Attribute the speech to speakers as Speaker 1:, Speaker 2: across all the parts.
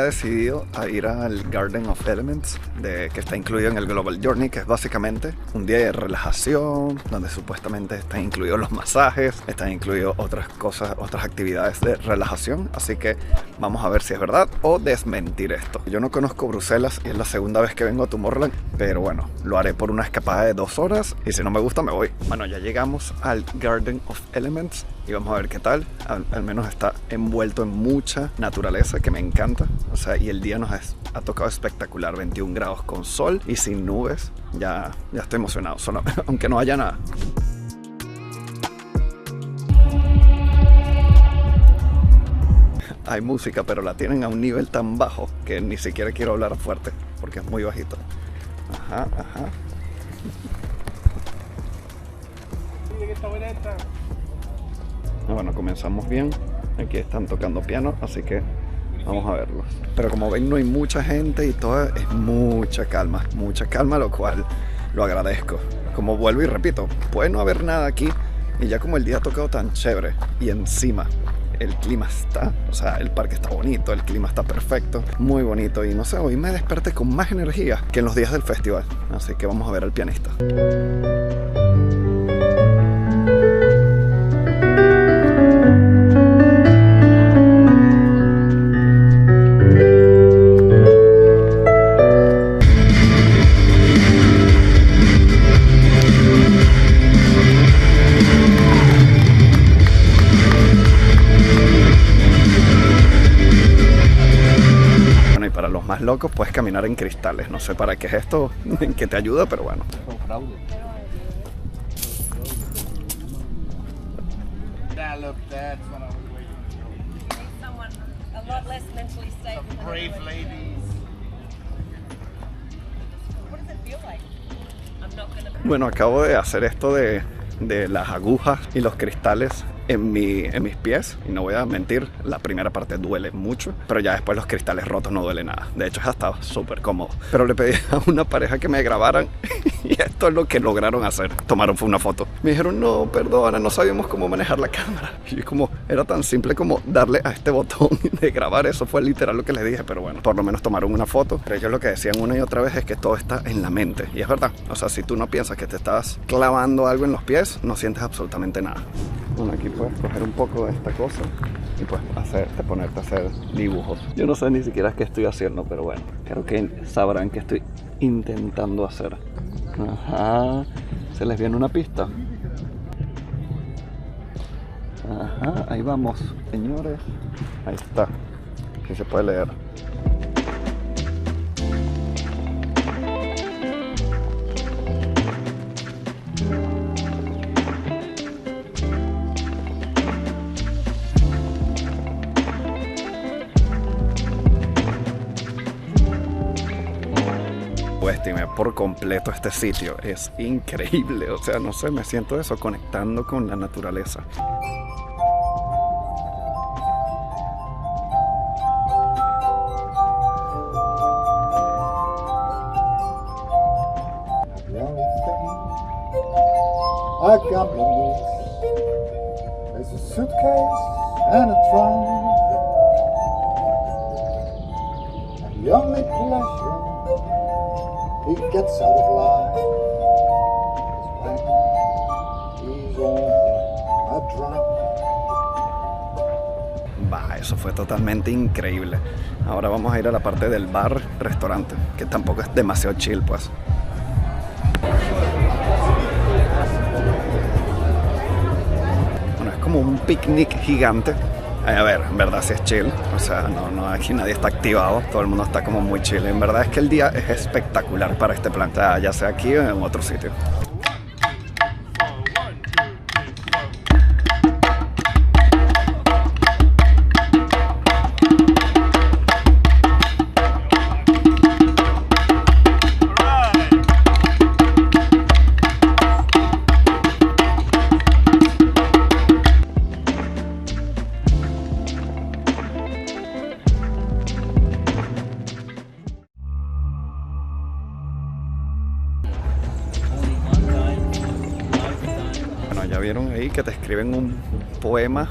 Speaker 1: decidido a ir al Garden of Elements, que está incluido en el Global Journey, que es básicamente un día de relajación, donde supuestamente están incluidos los masajes, están incluidos otras cosas, otras actividades de relajación. Así que vamos a ver si es verdad o desmentir esto. Yo no conozco Bruselas y es la segunda vez que vengo a Tomorrowland, pero bueno, lo haré por una escapada de 2 horas y si no me gusta me voy. Bueno, ya llegamos al Garden of Elements y vamos a ver qué tal. Al menos está envuelto en mucha naturaleza, que me encanta. O sea, y el día nos ha tocado espectacular, 21 grados con sol y sin nubes. Ya estoy emocionado, solo, aunque no haya nada. Hay música, pero la tienen a un nivel tan bajo que ni siquiera quiero hablar fuerte, porque es muy bajito. Ajá. Bueno, comenzamos bien. Aquí están tocando piano, así que vamos a verlos. Pero como ven, no hay mucha gente y todo es mucha calma, lo cual lo agradezco. Como vuelvo y repito, puede no haber nada aquí y ya como el día ha tocado tan chévere y encima el clima está, o sea, el parque está bonito, el clima está perfecto, muy bonito y no sé, hoy me desperté con más energía que en los días del festival. Así que vamos a ver al pianista. Más locos, puedes caminar en cristales. No sé para qué es esto, en qué te ayuda, pero bueno. Bueno, acabo de hacer esto de las agujas y los cristales en mis pies y no voy a mentir, la primera parte duele mucho, pero ya después los cristales rotos no duele nada. De hecho, ya estaba súper cómodo. Pero le pedí a una pareja que me grabaran y esto es lo que lograron hacer. Tomaron una foto. Me dijeron, no, perdona, no sabíamos cómo manejar la cámara. Y como era tan simple como darle a este botón de grabar, eso fue literal lo que les dije, pero bueno, por lo menos tomaron una foto. Pero ellos lo que decían una y otra vez es que todo está en la mente. Y es verdad, o sea, si tú no piensas que te estás clavando algo en los pies, no sientes absolutamente nada. Bueno, aquí puedes coger un poco de esta cosa y pues ponerte a hacer dibujos. Yo no sé ni siquiera qué estoy haciendo, pero bueno, creo que sabrán qué estoy intentando hacer. Ajá, se les viene una pista. Ajá, ahí vamos, señores. Ahí está, aquí se puede leer. Estimé por completo este sitio, es increíble, o sea, no sé, me siento eso, conectando con la naturaleza.
Speaker 2: I got blues. There's a suitcase and a trunk. And the only pleasure he gets out of life is when he's on a drunk.
Speaker 1: Bah, eso fue totalmente increíble. Ahora vamos a ir a la parte del bar, restaurante, que tampoco es demasiado chill, pues. Bueno, es como un picnic gigante. A ver, en verdad sí es chill, o sea, no aquí nadie está activado, todo el mundo está como muy chill. En verdad es que el día es espectacular para este plan, o sea, ya sea aquí o en otro sitio. Ya vieron ahí que te escriben un poema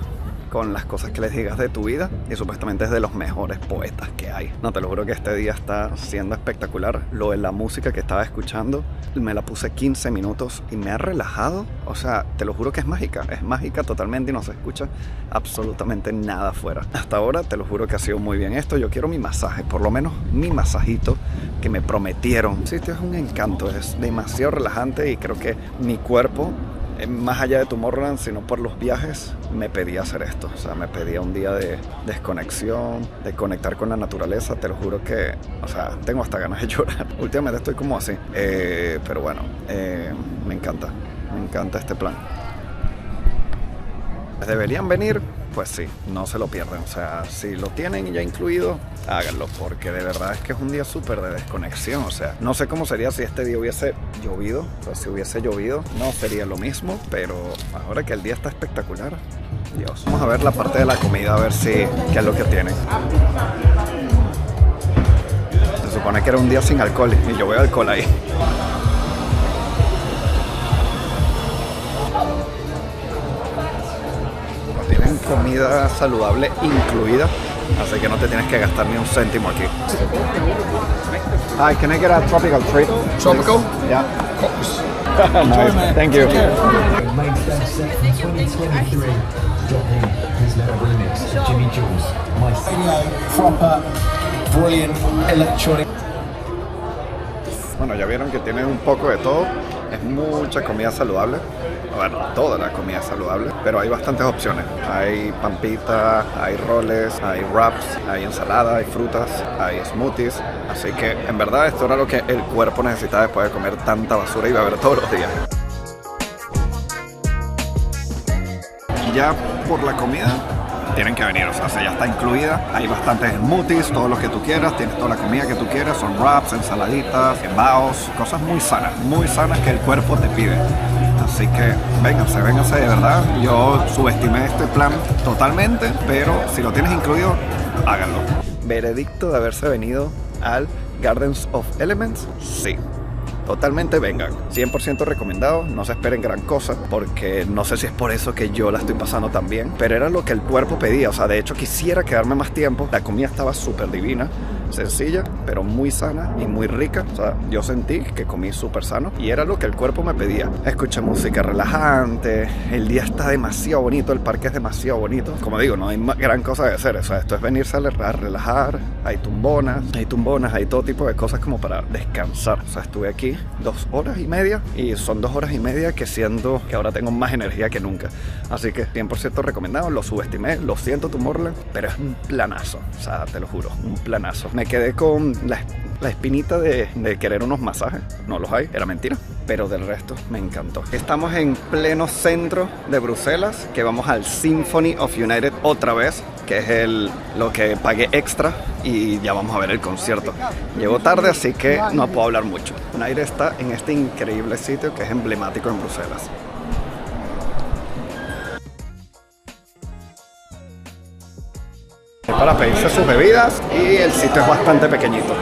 Speaker 1: con las cosas que les digas de tu vida, y supuestamente es de los mejores poetas que hay. No, te lo juro que este día está siendo espectacular. Lo de la música que estaba escuchando, me la puse 15 minutos y me ha relajado. O sea, te lo juro que es mágica totalmente y no se escucha absolutamente nada afuera. Hasta ahora te lo juro que ha sido muy bien esto. Yo quiero mi masaje, por lo menos mi masajito que me prometieron. Sí, esto es un encanto, es demasiado relajante y creo que mi cuerpo, más allá de Tomorrowland, sino por los viajes, me pedía hacer esto. O sea, me pedía un día de desconexión, de conectar con la naturaleza. Te lo juro que, o sea, tengo hasta ganas de llorar. Últimamente estoy como así. Pero bueno, me encanta este plan. ¿Deberían venir? Pues sí, no se lo pierdan. O sea, si lo tienen ya incluido, háganlo, porque de verdad es que es un día súper de desconexión. O sea, no sé cómo sería si este día hubiese llovido. Pues si hubiese llovido, no sería lo mismo, pero ahora que el día está espectacular, Dios. Vamos a ver la parte de la comida, a ver qué es lo que tienen. Se supone que era un día sin alcohol y yo veo alcohol ahí. Tienen comida saludable incluida, así que no te tienes que gastar ni un céntimo aquí. Hi, can I get a tropical treat?
Speaker 3: Tropical?
Speaker 1: Yeah.
Speaker 3: Of course.
Speaker 1: Nice. Thank you.
Speaker 4: Main dance set from 2023. Dropping his little remix of Jimmy Jules.
Speaker 3: Proper, brilliant electronic.
Speaker 1: Bueno, ya vieron que tienen un poco de todo. Es mucha comida saludable. Bueno, toda la comida es saludable, pero hay bastantes opciones. Hay pampita, hay roles, hay wraps, hay ensalada, hay frutas, hay smoothies. Así que en verdad esto era lo que el cuerpo necesitaba después de comer tanta basura y beber todos los días. Y ya por la comida tienen que venir, o sea, ya está incluida. Hay bastantes smoothies, todo lo que tú quieras, tienes toda la comida que tú quieras, son wraps, ensaladitas, baos, cosas muy sanas que el cuerpo te pide. Así que vénganse de verdad. Yo subestimé este plan totalmente, pero si lo tienes incluido, háganlo. Veredicto de haberse venido al Gardens of Elements, sí. Totalmente vengan, 100% recomendado, no se esperen gran cosa, porque no sé si es por eso que yo la estoy pasando tan bien, pero era lo que el cuerpo pedía. O sea, de hecho quisiera quedarme más tiempo. La comida estaba súper divina, sencilla, pero muy sana y muy rica. O sea, yo sentí que comí súper sano y era lo que el cuerpo me pedía. Escuché música relajante, el día está demasiado bonito, el parque es demasiado bonito. Como digo, no hay gran cosa de hacer. O sea, esto es venirse a relajar, hay tumbonas, hay todo tipo de cosas como para descansar. O sea, estuve aquí 2 horas y media y son 2 horas y media que siento que ahora tengo más energía que nunca. Así que 100% recomendado, lo subestimé, lo siento Tomorrowland, pero es un planazo. O sea, te lo juro, un planazo. Me quedé con la espinita de querer unos masajes. No los hay, era mentira, pero del resto me encantó. Estamos en pleno centro de Bruselas, que vamos al Symphony of United otra vez, que es lo que pagué extra, y ya vamos a ver el concierto. Llego tarde, así que no puedo hablar mucho. United está en este increíble sitio que es emblemático en Bruselas. Para pedirse sus bebidas y el sitio es bastante pequeñito.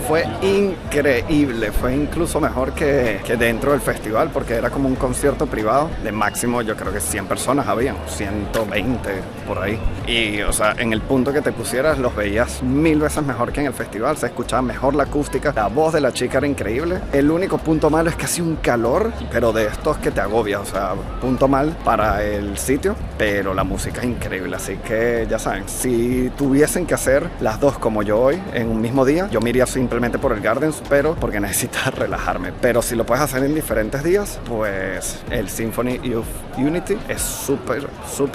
Speaker 1: Fue increíble, fue incluso mejor que dentro del festival, porque era como un concierto privado de máximo, yo creo que 100 personas habían, 120 por ahí. Y o sea, en el punto que te pusieras los veías 1000 veces mejor que en el festival, se escuchaba mejor la acústica, la voz de la chica era increíble. El único punto malo es que hacía un calor, pero de estos que te agobia, o sea, punto mal para el sitio, pero la música es increíble. Así que ya saben, si tuviesen que hacer las dos como yo hoy en un mismo día, yo me iría simplemente por el Gardens, pero porque necesitas relajarme. Pero si lo puedes hacer en diferentes días, pues el Symphony of Unity es súper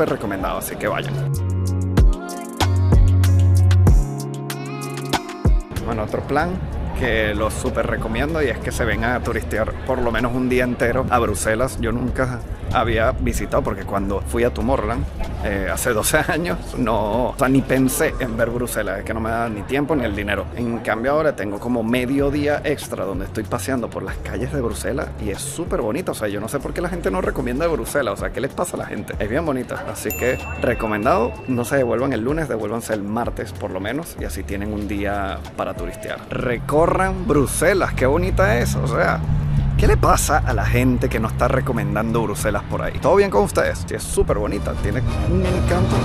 Speaker 1: recomendado, así que vayan. Bueno, otro plan que lo súper recomiendo y es que se vengan a turistear por lo menos un día entero a Bruselas. Yo nunca había visitado, porque cuando fui a Tomorrowland hace 12 años, o sea, ni pensé en ver Bruselas, es que no me da ni tiempo ni el dinero. En cambio ahora tengo como medio día extra donde estoy paseando por las calles de Bruselas y es súper bonito. O sea, yo no sé por qué la gente no recomienda Bruselas, o sea, ¿qué les pasa a la gente? Es bien bonita, así que recomendado. No se devuelvan el lunes, devuélvanse el martes por lo menos, y así tienen un día para turistear. Recorran Bruselas, qué bonita es, o sea, ¿qué le pasa a la gente que no está recomendando Bruselas por ahí? ¿Todo bien con ustedes? Sí, es súper bonita, tiene un encanto.